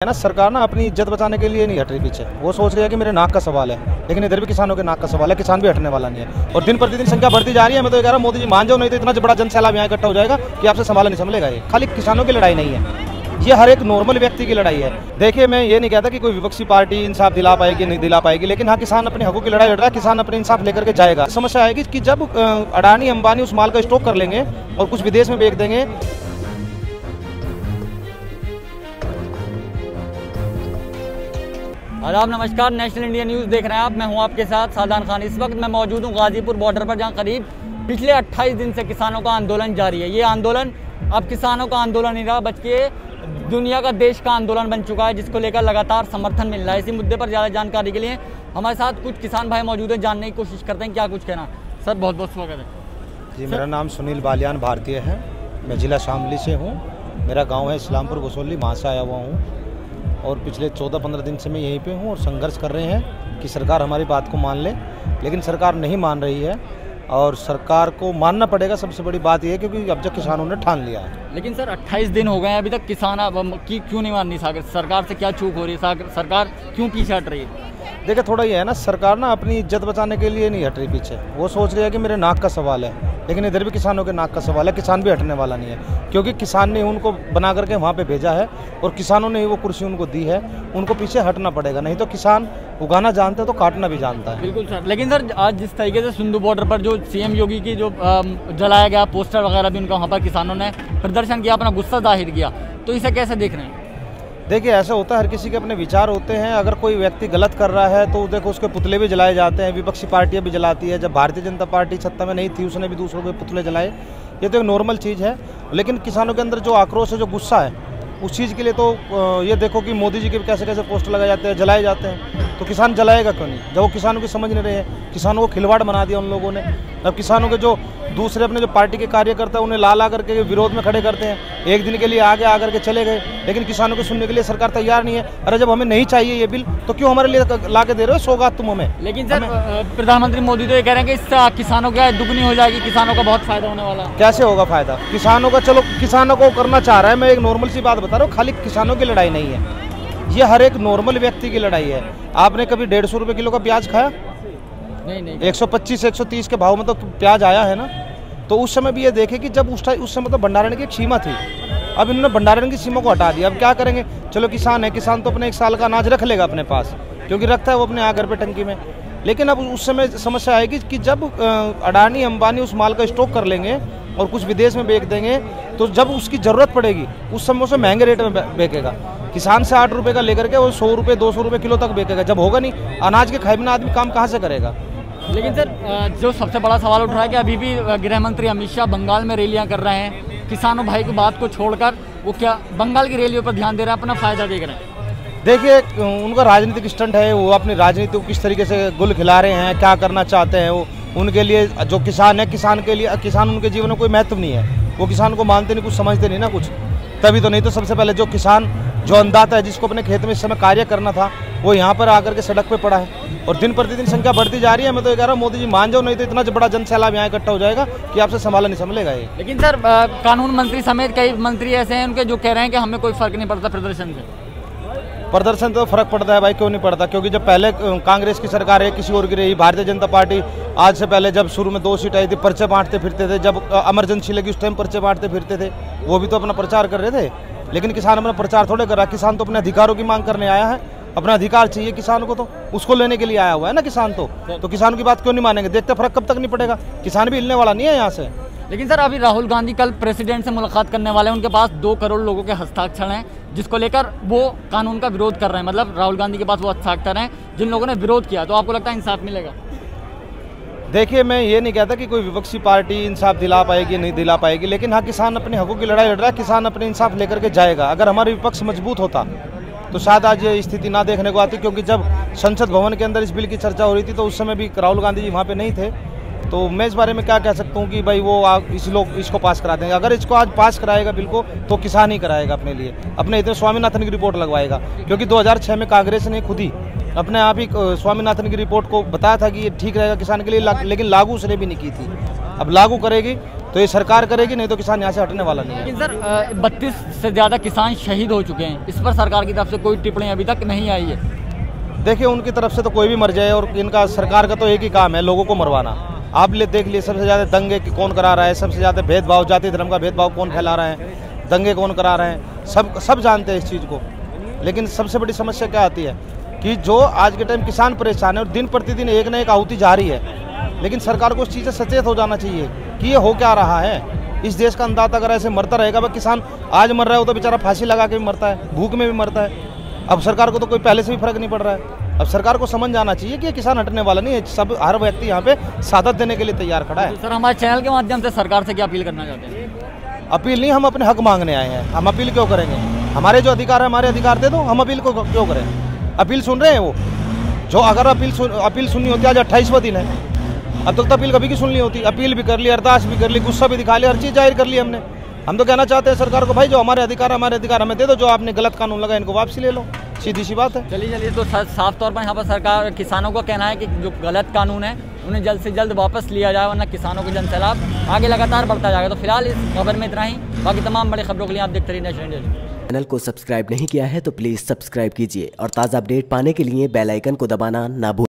है ना। सरकार ना अपनी इज्जत बचाने के लिए नहीं हट रही पीछे। वो सोच रही है कि मेरे नाक का सवाल है, लेकिन इधर भी किसानों के नाक का सवाल है। किसान भी हटने वाला नहीं है और दिन प्रतिदिन संख्या बढ़ती जा रही है। मैं तो ये कह रहा हूँ मोदी जी मान जाओ, नहीं तो इतना बड़ा जन सैलाब यहाँ इकट्ठा हो जाएगा कि आपसे संभाला नहीं संभलेगा। ये खाली किसानों की लड़ाई नहीं है, ये हर एक नॉर्मल व्यक्ति की लड़ाई है। देखिए, मैं ये नहीं कहता कि कोई विपक्षी पार्टी इंसाफ दिला पाएगी नहीं दिला पाएगी, लेकिन हाँ, किसान अपने हकों की लड़ाई लड़ रहा है। किसान अपने इंसाफ लेकर के जाएगा। समस्या आएगी कि जब अडानी अंबानी उस माल का स्टॉक कर लेंगे और कुछ विदेश में बेच देंगे। आदाब, नमस्कार। नेशनल इंडिया न्यूज़ देख रहे हैं आप। मैं हूं आपके साथ सादान खान। इस वक्त मैं मौजूद हूं गाजीपुर बॉर्डर पर, जहां करीब पिछले 28 दिन से किसानों का आंदोलन जारी है। ये आंदोलन अब किसानों का आंदोलन नहीं रहा, बल्कि दुनिया का, देश का आंदोलन बन चुका है, जिसको लेकर लगातार समर्थन मिल रहा है। इसी मुद्दे पर ज़्यादा जानकारी के लिए हमारे साथ कुछ किसान भाई मौजूद हैं, जानने की कोशिश करते हैं क्या कुछ कहना। सर, बहुत बहुत स्वागत है। जी, मेरा नाम सुनील बालियान भारतीय है। मैं जिला शामली से हूँ। मेरा गाँव है इस्लामपुर गसोली, वहाँ से आया हुआ हूँ और पिछले 14-15 दिन से मैं यहीं पे हूँ और संघर्ष कर रहे हैं कि सरकार हमारी बात को मान ले, लेकिन सरकार नहीं मान रही है और सरकार को मानना पड़ेगा। सबसे बड़ी बात यह है क्योंकि अब जब किसानों ने ठान लिया है। लेकिन सर, 28 दिन हो गए हैं, अभी तक किसान की क्यों नहीं मान रही? सरकार से क्या चूक हो रही है? सरकार क्यों पीछे हट रही है? देखिए, थोड़ा ये है ना, सरकार ना अपनी इज्जत बचाने के लिए नहीं हट रही पीछे। वो सोच रही है कि मेरे नाक का सवाल है, लेकिन इधर भी किसानों के नाक का सवाल है। किसान भी हटने वाला नहीं है, क्योंकि किसान ने उनको बना करके वहाँ पे भेजा है और किसानों ने ही वो कुर्सी उनको दी है। उनको पीछे हटना पड़ेगा, नहीं तो किसान उगाना जानता है तो काटना भी जानता है। बिल्कुल सर। लेकिन सर, आज जिस तरीके से सिंधु बॉर्डर पर जो सीएम योगी की जो जलाया गया पोस्टर वगैरह भी उनका, वहाँ पर किसानों ने प्रदर्शन किया, अपना गुस्सा जाहिर किया, तो इसे कैसे देख रहे हैं? देखिए, ऐसा होता है, हर किसी के अपने विचार होते हैं। अगर कोई व्यक्ति गलत कर रहा है तो देखो उसके पुतले भी जलाए जाते हैं। विपक्षी पार्टियां भी जलाती है। जब भारतीय जनता पार्टी सत्ता में नहीं थी, उसने भी दूसरों के पुतले जलाए। ये तो एक नॉर्मल चीज़ है। लेकिन किसानों के अंदर जो आक्रोश है, जो गुस्सा है, उस चीज़ के लिए तो ये देखो कि मोदी जी के कैसे कैसे पोस्टर लगाए जाते हैं, जलाए जाते हैं। तो किसान जलाएगा क्यों नहीं, जब वो किसानों की समझ नहीं रहे हैं। किसानों को खिलवाड़ बना दिया उन लोगों ने। अब किसानों के जो दूसरे अपने जो पार्टी के कार्यकर्ता हैं, उन्हें ला करके विरोध में खड़े करते हैं। एक दिन के लिए आगे आकर के चले गए, लेकिन किसानों को सुनने के लिए सरकार तैयार नहीं है। अरे, जब हमें नहीं चाहिए ये बिल, तो क्यों हमारे लिए ला के दे रहे हो सौगात तुम हमें? लेकिन सर, प्रधानमंत्री मोदी तो ये कह रहे हैं कि इससे किसानों का दुगनी हो जाएगी, किसानों का बहुत फायदा होने वाला है। कैसे होगा फायदा किसानों का? चलो, किसानों को करना चाह रहा है। मैं एक नॉर्मल सी बात बता रहा हूँ, खाली किसानों की लड़ाई नहीं है, ये हर एक नॉर्मल व्यक्ति की लड़ाई है। आपने कभी 150 रुपये किलो का प्याज खाया? नहीं। 125-130 के भाव में तो प्याज आया है ना। तो उस समय भी ये देखे कि जब उस समय तो भंडारण की एक सीमा थी। अब इन्होंने भंडारण की सीमा को हटा दिया। अब क्या करेंगे? चलो, किसान है, किसान तो अपने 1 साल का अनाज रख लेगा अपने पास, क्योंकि रखता है वो अपने यहाँ घर पे टंकी में। लेकिन अब उस समय समस्या आएगी कि जब अडानी अंबानी उस माल का स्टॉक कर लेंगे और कुछ विदेश में बेच देंगे, तो जब उसकी ज़रूरत पड़ेगी उस समय उसे महंगे रेट में बेचेगा। किसान से 8 रुपये का लेकर के वो 100 रुपये 200 रुपये किलो तक बेचेगा। जब होगा नहीं, अनाज के खाए बिना आदमी काम कहाँ से करेगा? लेकिन सर, जो सबसे बड़ा सवाल उठ रहा है कि अभी भी गृह मंत्री अमित शाह बंगाल में रैलियां कर रहे हैं, किसानों भाई की बात को छोड़कर वो क्या बंगाल की रैलियों पर ध्यान दे रहे हैं, अपना फायदा देख रहे हैं? देखिए, उनका राजनीतिक स्टंट है। वो अपनी राजनीति को किस तरीके से गुल खिला रहे हैं, क्या करना चाहते हैं वो। उनके लिए जो किसान है, किसान के लिए, किसान उनके जीवन में कोई महत्व नहीं है। वो किसान को मानते नहीं, कुछ समझते नहीं ना कुछ, तभी तो। नहीं तो सबसे पहले जो किसान, जो अन्नदाता है, जिसको अपने खेत में इस समय कार्य करना था, वो यहाँ पर आकर के सड़क पे पड़ा है और दिन प्रतिदिन संख्या बढ़ती जा रही है। मैं तो ये कह रहा हूँ मोदी जी मान जाओ, नहीं तो इतना बड़ा जन सैलाब यहाँ इकट्ठा हो जाएगा कि आपसे संभाला नहीं संभलेगा ये। लेकिन सर, कानून मंत्री समेत कई मंत्री ऐसे हैं उनके जो कह रहे हैं कि हमें कोई फर्क नहीं पड़ता प्रदर्शन से। प्रदर्शन तो फर्क पड़ता है भाई, क्यों नहीं पड़ता? क्योंकि जब पहले कांग्रेस की सरकार है, किसी और की रही, भारतीय जनता पार्टी आज से पहले जब शुरू में 2 सीट आई थी, पर्चे बांटते फिरते थे। जब इमरजेंसी लगी उस टाइम पर्चे बांटते फिरते थे। वो भी तो अपना प्रचार कर रहे थे। लेकिन किसान अपना प्रचार थोड़े कर रहा है। किसान तो अपने अधिकारों की मांग करने आया है। अपना अधिकार चाहिए किसान को, तो उसको लेने के लिए आया हुआ है ना किसान। तो किसान की बात क्यों नहीं मानेंगे? देखते फर्क कब तक नहीं पड़ेगा। किसान भी हिलने वाला नहीं है यहाँ से। लेकिन सर, अभी राहुल गांधी कल प्रेसिडेंट से मुलाकात करने वाले हैं। उनके पास 2 करोड़ लोगों के हस्ताक्षर हैं, जिसको लेकर वो कानून का विरोध कर रहे हैं। मतलब राहुल गांधी के पास वो हस्ताक्षर हैं जिन लोगों ने विरोध किया। तो आपको लगता है इंसाफ मिलेगा? देखिए, मैं ये नहीं कहता कि कोई विपक्षी पार्टी इंसाफ दिला पाएगी नहीं दिला पाएगी, लेकिन हाँ, किसान अपने हकों की लड़ाई लड़ रहा है। किसान अपने इंसाफ लेकर के जाएगा। अगर हमारा विपक्ष मजबूत होता तो शायद आज ये स्थिति ना देखने को आती, क्योंकि जब संसद भवन के अंदर इस बिल की चर्चा हो रही थी तो उस समय भी राहुल गांधी जी वहाँ पे नहीं थे। तो मैं इस बारे में क्या कह सकता हूँ कि भाई वो इसको पास करा देंगे। अगर इसको आज पास कराएगा बिल को, तो किसान ही कराएगा अपने लिए, अपने इतने स्वामीनाथन की रिपोर्ट लगवाएगा। क्योंकि 2006 में कांग्रेस ने खुद ही अपने आप ही स्वामीनाथन की रिपोर्ट को बताया था कि ये ठीक रहेगा किसान के लिए, लेकिन लागू उसने भी नहीं की थी। अब लागू करेगी तो ये सरकार करेगी, नहीं तो किसान यहाँ से हटने वाला नहीं है। लेकिन सर 32 से ज़्यादा किसान शहीद हो चुके हैं, इस पर सरकार की तरफ से कोई टिप्पणी अभी तक नहीं आई है। देखिए उनकी तरफ से तो कोई भी मर जाए, और इनका सरकार का तो एक ही काम है, लोगों को मरवाना। आप देख लिए सबसे ज़्यादा दंगे कौन करा रहा है, सबसे ज़्यादा भेदभाव, जाति धर्म का भेदभाव कौन फैला रहा है, दंगे कौन करा रहे हैं, सब जानते हैं इस चीज़ को। लेकिन सबसे बड़ी समस्या क्या आती है कि जो आज के टाइम किसान परेशान है और दिन प्रतिदिन एक न एक आहुति जारी है, लेकिन सरकार को इस चीज़ से सचेत हो जाना चाहिए कि ये हो क्या रहा है। इस देश का अंदाता अगर ऐसे मरता रहेगा, भाई किसान आज मर रहा है वो तो बेचारा फांसी लगा के भी मरता है, भूख में भी मरता है। अब सरकार को तो कोई पहले से भी फर्क नहीं पड़ रहा है। अब सरकार को समझ जाना चाहिए कि ये किसान हटने वाला नहीं है, सब हर व्यक्ति यहाँ पे सादत देने के लिए तैयार खड़ा है। सर हमारे चैनल के माध्यम से सरकार से क्या अपील करना चाहते हैं? अपील नहीं, हम अपने हक मांगने आए हैं। हम अपील क्यों करेंगे? हमारे जो अधिकार है, हमारे अधिकार दे दो, हम अपील को क्यों करें? अपील सुन रहे हैं वो जो, अगर अपील सुननी होती है, आज 28वां दिन है, अब तक तो अपील कभी की सुन ली होती। अपील भी कर ली, अरदास भी कर ली, गुस्सा भी दिखा लिया, हर चीज़ जाहिर कर ली हमने। हम तो कहना चाहते हैं सरकार को, भाई जो हमारे अधिकार हमें दे दो, जो आपने गलत कानून लगा इनको वापसी ले लो, सीधी सी बात है। चलिए तो साफ तौर पर यहाँ पर सरकार किसानों का कहना है कि जो गलत कानून है उन्हें जल्द से जल्द वापस लिया जाए, वरना किसानों के जनसैलाब आगे लगातार बढ़ता जाएगा। तो फिलहाल इस खबर में इतना ही, बाकी तमाम बड़ी खबरों के लिए आप देखते रहिए नेशनल इंडिया। चैनल को सब्सक्राइब नहीं किया है तो प्लीज़ सब्सक्राइब कीजिए और ताज़ा अपडेट पाने के लिए बेल आइकन को दबाना ना भूलें।